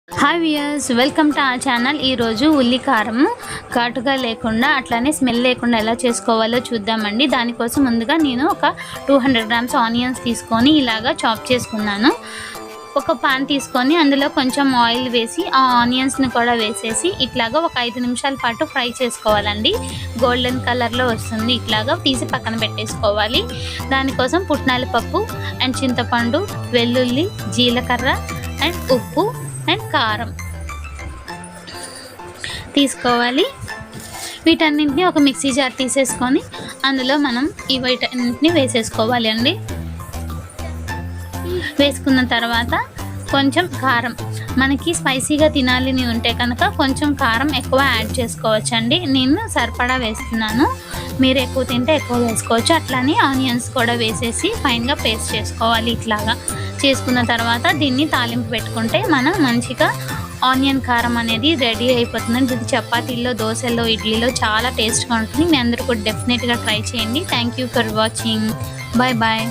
Hi viewers, welcome to our channel. ఈరోజు ఉల్లి కారం ఘాటుగా లేకుండా అట్లానే స్మెల్ లేకుండా ఎలా చేసుకోవాలో చూద్దామండి. దానికోసం ముందుగా నేను ఒక 200 గ్రామ్స్ ఆనియన్స్ తీసుకొని ఇలాగా చాప్ చేసుకున్నాను. ఒక పాన్ తీసుకొని అందులో కొంచెం ఆయిల్ వేసి ఆ ఆనియన్స్ని కూడా వేసేసి ఇట్లాగా ఒక 5 నిమిషాల పాటు ఫ్రై చేసుకోవాలండి. గోల్డెన్ కలర్లో వస్తుంది. ఇట్లాగా తీసి పక్కన పెట్టేసుకోవాలి. దానికోసం పుట్నాల పప్పు అండ్ చింతపండు, వెల్లుల్లి, జీలకర్ర అండ్ ఉప్పు అండ్ కారం తీసుకోవాలి. వీటన్నింటినీ ఒక మిక్సీ జార్ తీసేసుకొని అందులో మనం ఈ వీటన్నింటినీ వేసేసుకోవాలి అండి. వేసుకున్న తర్వాత కొంచెం కారం, మనకి స్పైసీగా తినాలని ఉంటే కనుక కొంచెం కారం ఎక్కువ యాడ్ చేసుకోవచ్చండి. నేను సరిపడా వేస్తున్నాను, మీరు ఎక్కువ తింటే ఎక్కువ వేసుకోవచ్చు. అట్లానే ఆనియన్స్ కూడా వేసేసి ఫైన్గా పేస్ట్ చేసుకోవాలి. ఇట్లాగా చేసుకున్న తర్వాత దీన్ని తాలింపు పెట్టుకుంటే మనం మంచిగా ఆనియన్ కారం అనేది రెడీ అయిపోతుందండి. ఇది చపాతీల్లో, దోశల్లో, ఇడ్లీలో చాలా టేస్ట్గా ఉంటుంది. మీ అందరూ కూడా డెఫినెట్గా ట్రై చేయండి. Thank you for watching. Bye bye.